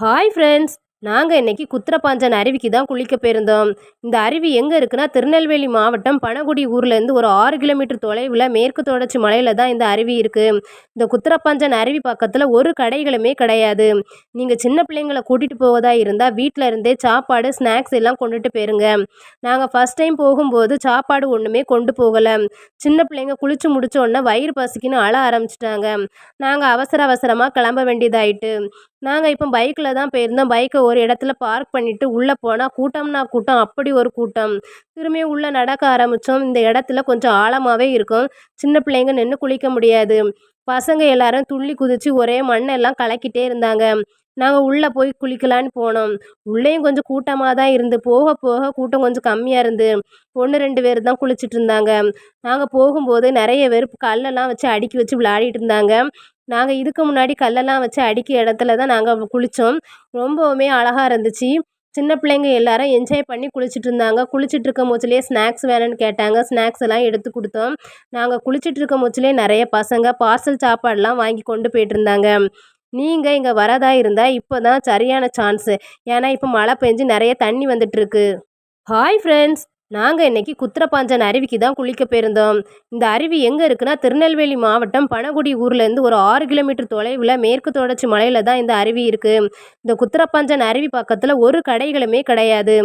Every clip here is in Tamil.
Hi friends. நாங்கள் இன்னைக்கு குத்திரப்பாஞ்சன் அருவிக்கு தான் குளிக்க போயிருந்தோம். இந்த அருவி எங்கே இருக்குன்னா திருநெல்வேலி மாவட்டம் பனகுடி ஊர்லேருந்து ஒரு 6 கிலோமீட்டர் தொலைவில் மேற்கு தொடர்ச்சி மலையில் தான் இந்த அருவி இருக்குது. இந்த குத்திரப்பாஞ்சன் அருவி பக்கத்தில் ஒரு கடைகளுமே கிடையாது. நீங்கள் சின்ன பிள்ளைங்களை கூட்டிகிட்டு போவதா இருந்தால் வீட்டில் இருந்தே சாப்பாடு ஸ்நாக்ஸ் எல்லாம் கொண்டுட்டு போயிருங்க. நாங்கள் ஃபஸ்ட் டைம் போகும்போது சாப்பாடு ஒன்றுமே கொண்டு போகலை. சின்ன பிள்ளைங்க குளித்து முடித்தோடனே வயிறு பசிக்குன்னு அழ ஆரம்பிச்சிட்டாங்க. நாங்கள் அவசர அவசரமாக கிளம்ப வேண்டியதாயிட்டு நாங்கள் இப்போ பைக்கில் தான் போயிருந்தோம். பைக்கை ஒரு இடத்துல பார்க் பண்ணிவிட்டு உள்ளே போனால் கூட்டம்னா கூட்டம், அப்படி ஒரு கூட்டம். திரும்பியும் உள்ளே நடக்க ஆரம்பித்தோம். இந்த இடத்துல கொஞ்சம் ஆழமாகவே இருக்கும். சின்ன பிள்ளைங்க நின்று குளிக்க முடியாது. பசங்க எல்லாரும் துள்ளி குதித்து ஒரே மண்ணெல்லாம் கலக்கிட்டே இருந்தாங்க. நாங்கள் உள்ளே போய் குளிக்கலான்னு போனோம். உள்ளேயும் கொஞ்சம் கூட்டமாக தான் இருந்து போக போக கூட்டம் கொஞ்சம் கம்மியாக இருந்து 1 2 பேர் தான் குளிச்சுட்டு இருந்தாங்க. நாங்கள் போகும்போது நிறைய பேர் கல்லெல்லாம் வச்சு அடுக்கி வச்சு விளையாடிட்டு இருந்தாங்க. நாங்கள் இதுக்கு முன்னாடி கல்லெல்லாம் வச்சு அடுக்கிய இடத்துல தான் நாங்கள் குளித்தோம். ரொம்பவுமே அழகாக இருந்துச்சு. சின்ன பிள்ளைங்க எல்லாரும் என்ஜாய் பண்ணி குளிச்சுட்டு இருந்தாங்க. குளிச்சுட்டு இருக்க மூச்சிலே ஸ்நாக்ஸ் வேணும்னு கேட்டாங்க. ஸ்நாக்ஸ் எல்லாம் எடுத்து கொடுத்தோம். நாங்கள் குளிச்சுட்டு இருக்க மூச்சிலே நிறைய பசங்க பார்சல் சாப்பாடெலாம் வாங்கி கொண்டு போயிட்டுருந்தாங்க. நீங்கள் இங்கே வரதா இருந்தால் இப்போ தான் சரியான சான்ஸு. ஏன்னா இப்போ மழை பெஞ்சு நிறைய தண்ணி வந்துட்டுருக்கு. Hi friends. நாங்கள் இன்னைக்கு குத்திரப்பாஞ்சன் அருவிக்கு தான் குளிக்க போயிருந்தோம். இந்த அருவி எங்கே இருக்குன்னா திருநெல்வேலி மாவட்டம் பனகுடி ஊர்லேருந்து ஒரு 6 கிலோமீட்டர் தொலைவில் மேற்கு தொடர்ச்சி மலையில் தான் இந்த அருவி இருக்குது. இந்த குத்திரப்பாஞ்சன் அருவி பக்கத்தில் ஒரு கடைகளுமே கிடையாது.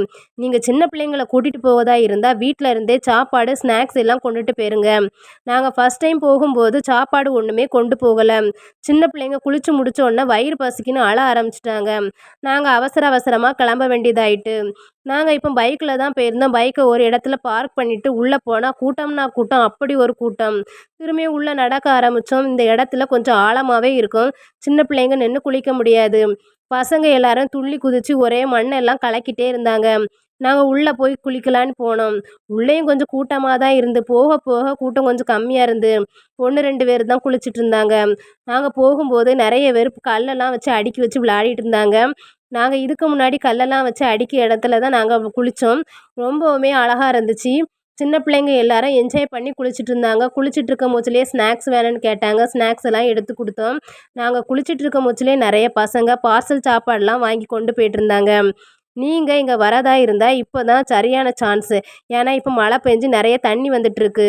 நீங்கள் சின்ன பிள்ளைங்களை கூட்டிகிட்டு போவதா இருந்தால் வீட்டில் இருந்தே சாப்பாடு ஸ்நாக்ஸ் எல்லாம் கொண்டுட்டு போயிருங்க. நாங்கள் ஃபஸ்ட் டைம் போகும்போது சாப்பாடு ஒன்றுமே கொண்டு போகலை. சின்ன பிள்ளைங்க குளித்து முடித்தோடனே வயிறு பசிக்குன்னு அழ ஆரம்பிச்சிட்டாங்க. நாங்கள் அவசர அவசரமாக கிளம்ப வேண்டியதாயிட்டு நாங்கள் இப்போ பைக்கில் தான் போயிருந்தோம். பைக்கை ஒரு இடத்துல பார்க் பண்ணிவிட்டு உள்ளே போனால் கூட்டம்னா கூட்டம், அப்படி ஒரு கூட்டம். திரும்பியும் உள்ளே நடக்க ஆரம்பித்தோம். இந்த இடத்துல கொஞ்சம் ஆழமாகவே இருக்கும். சின்ன பிள்ளைங்க நின்று குளிக்க முடியாது. பசங்க எல்லாரும் துள்ளி குதித்து ஒரே மண்ணெல்லாம் கலக்கிட்டே இருந்தாங்க. நாங்கள் உள்ளே போய் குளிக்கலான்னு போனோம். உள்ளேயும் கொஞ்சம் கூட்டமாக தான் இருந்து போக போக கூட்டம் கொஞ்சம் கம்மியாக இருந்து 1 2 பேர் தான் குளிச்சுட்டு இருந்தாங்க. நாங்கள் போகும்போது நிறைய பேர் கல்லெல்லாம் வச்சு அடுக்கி வச்சு விளையாடிட்டு இருந்தாங்க. நாங்கள் இதுக்கு முன்னாடி கல்லெல்லாம் வச்சு அடுக்கிய இடத்துல தான் நாங்கள் குளித்தோம். ரொம்பவுமே அழகாக இருந்துச்சு. சின்ன பிள்ளைங்க எல்லாரும் என்ஜாய் பண்ணி குளிச்சுட்டு இருந்தாங்க. குளிச்சுட்டு இருக்க மூச்சிலே ஸ்நாக்ஸ் வேணும்னு கேட்டாங்க. ஸ்நாக்ஸ் எல்லாம் எடுத்து கொடுத்தோம். நாங்கள் குளிச்சுட்டு இருக்க மூச்சிலே நிறைய பசங்க பார்சல் சாப்பாடெலாம் வாங்கி கொண்டு போயிட்டுருந்தாங்க. நீங்கள் இங்கே வரதா இருந்தால் இப்போ தான் சரியான சான்ஸு. ஏன்னா இப்போ மழை பெஞ்சு நிறைய தண்ணி வந்துட்டுருக்கு.